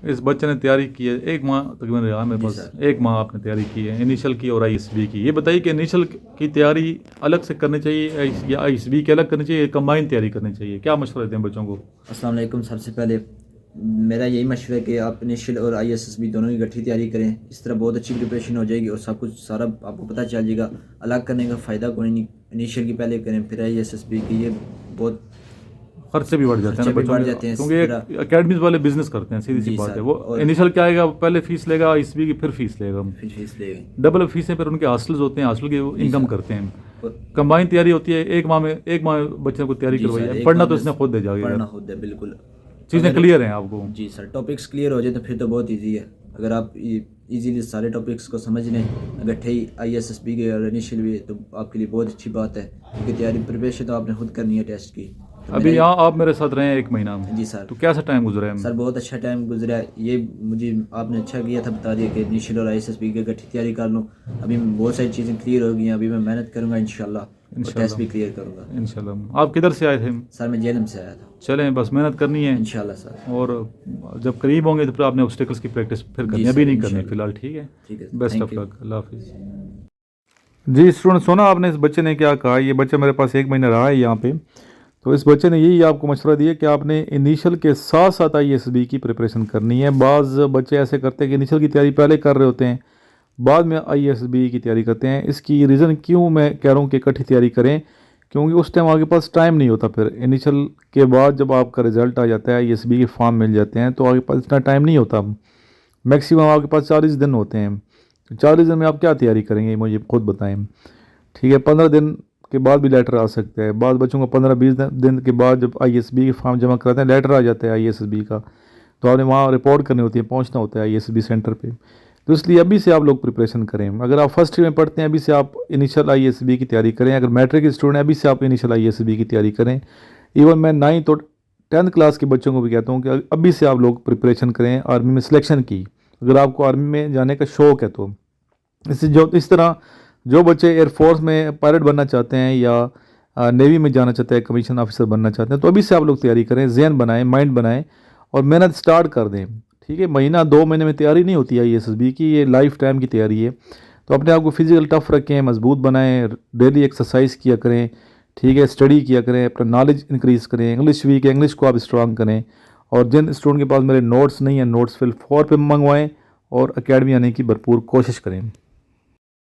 इस बच्चे ने तैयारी की है 1 माह तकरीबन रहा मेरे पास। 1 माह आपने तैयारी की है, इनिशियल की और आईएसबी की। ये बताइए कि इनिशियल की तैयारी अलग से करनी चाहिए या आईएसबी की अलग करनी चाहिए, कंबाइन तैयारी करनी चाहिए? क्या मशवरा देते हैं बच्चों को? अस्सलाम वालेकुम। सबसे पहले मेरा यही मशवरा है कि आप इनिशियल और आईएसएसबी दोनों की इकट्ठी तैयारी करें। इस तरह बहुत अच्छी प्रिपरेशन हो जाएगी और सब कुछ सारा आपको पता चल जाएगा। अलग करने का फ़ायदा कोई नहीं। इनिशियल की पहले करें फिर आईएसएसबी की, ये बहुत खर्चे भी बढ़ जाते हैं ना खर्चे भी बच्चों बढ़ के, जाते हैं इस क्योंकि तरह। अकेडमीज वाले बिजनेस करते हैं, सीधी सी जी बात है। सर। वो और इनिशियल क्या आएगा, पहले फीस लेगा आईएसबी की, फिर फीस लेगा, फिर फीस लेंगे। डबल फीसें, फिर उनके हॉस्टल्स होते हैं, हॉस्टल की जी इनकम सर। करते हैं। और कंबाइन तैयारी होती है 1 माह बच्चे को तैयारी जी करवाई सर, है, एक पढ़ना माह तो में इसने खुद दे जाएगा पढ़ना यार। होता है बिल्कुल। चीज़ें अगर क्लियर हैं आपको? जी सर, टॉपिक्स क्लियर हो जाए तो फिर तो बहुत इजी है। अगर आप इजीली सारे टॉपिक्स को समझ लें, अगर थे आईएसएसबी के और इनिशियल भी, तो आपके लिए बहुत अच्छी बात है, क्योंकि तैयारी प्रिपरेशन तो आपने खुद करनी है टेस्ट की। तो मेरा अभी यहाँ आप मेरे साथ रहे हैं 1 महीना, जी सर। तो कैसा टाइम गुजरा है? सर बहुत अच्छा टाइम गुजरा है। ये मुझे आपने अच्छा किया था बता दिया कि इनिशियल और आईएसएसबी की इकट्ठी तैयारी कर लूँ। अभी बहुत सारी चीज़ें क्लियर हो गई हैं। अभी मैं मेहनत करूँगा इंशाल्लाह, और टेस्ट भी क्लियर करूँगा। इंशाल्लाह इंशाल्लाह। आप किधर से आए थे? सर मैं जेलम से आया था। चलें, बस मेहनत करनी है, इंशाल्लाह सर। और जब करीब होंगे तो फिर आपने ऑब्स्टिकल्स की प्रैक्टिस फिर करनी जी है, अभी सर नहीं करनी इंशाल्लाह। फिलहाल, ठीक है? ठीक है, best thank of you. Luck, Allah हाफिज़। जी स्टूडेंट, सुना आपने इस बच्चे ने क्या कहा? ये बच्चा मेरे पास 1 महीना रहा है यहाँ पे। तो इस बच्चे ने यही आपको मशवरा दिया कि आपने इनिशियल के साथ साथ आईएसबी की प्रिपरेशन करनी है। बाज़ बच्चे ऐसे करते हैं कि इनिशियल की तैयारी पहले कर रहे होते हैं, बाद में आईएसबी की तैयारी करते हैं। इसकी रीज़न क्यों मैं कह रहा हूँ कि इकट्ठी तैयारी करें, क्योंकि उस टाइम आपके पास टाइम नहीं होता। फिर इनिशियल के बाद जब आपका रिज़ल्ट आ जाता है, आईएसबी के फॉर्म मिल जाते हैं, तो आपके पास इतना टाइम नहीं होता। मैक्सिमम आपके पास 40 दिन होते हैं। तो 40 दिन में आप क्या तैयारी करेंगे, मुझे खुद बताएं। ठीक है, 15 दिन के बाद भी लेटर आ सकता है। बाद बच्चों को 15-20 दिन के बाद जब आईएसबी के फॉर्म जमा कराते हैं, लेटर आ जाता है आईएसबी का, तो आपने वहाँ रिपोर्ट करनी होती है, पहुँचना होता है आईएसबी सेंटर पे। तो इसलिए अभी से आप लोग प्रिपरेशन करें। अगर आप फर्स्ट ईयर में पढ़ते हैं, अभी से आप इनिशियल आईएसबी की तैयारी करें। अगर मैट्रिक के स्टूडेंट हैं, अभी से आप इनिशियल आईएसबी की तैयारी करें। इवन मैं 9th और 10th क्लास के बच्चों को भी कहता हूँ कि अभी से आप लोग प्रिपरेशन करें आर्मी में सिलेक्शन की। अगर आपको आर्मी में जाने का शौक़ है तो इस तरह जो बच्चे एयरफोर्स में पायलट बनना चाहते हैं या नेवी में जाना चाहते हैं, कमीशन ऑफिसर बनना चाहते हैं, तो अभी से आप लोग तैयारी करें, जहन बनाएं, माइंड बनाएं और मेहनत स्टार्ट कर दें। ठीक है, महीना 2 महीने में तैयारी नहीं होती है आईएसबी की, ये लाइफ टाइम की तैयारी है। तो अपने आप को फिजिकल टफ रखें, मजबूत बनाएं, डेली एक्सरसाइज किया करें, ठीक है, स्टडी किया करें, अपना नॉलेज इंक्रीज़ करें। इंग्लिश वीक है, इंग्लिश को आप स्ट्रॉन्ग करें। और जिन स्टूडेंट के पास मेरे नोट्स नहीं है, नोट्स फिल 4 पे मंगवाएँ और एकेडमी आने की भरपूर कोशिश करें।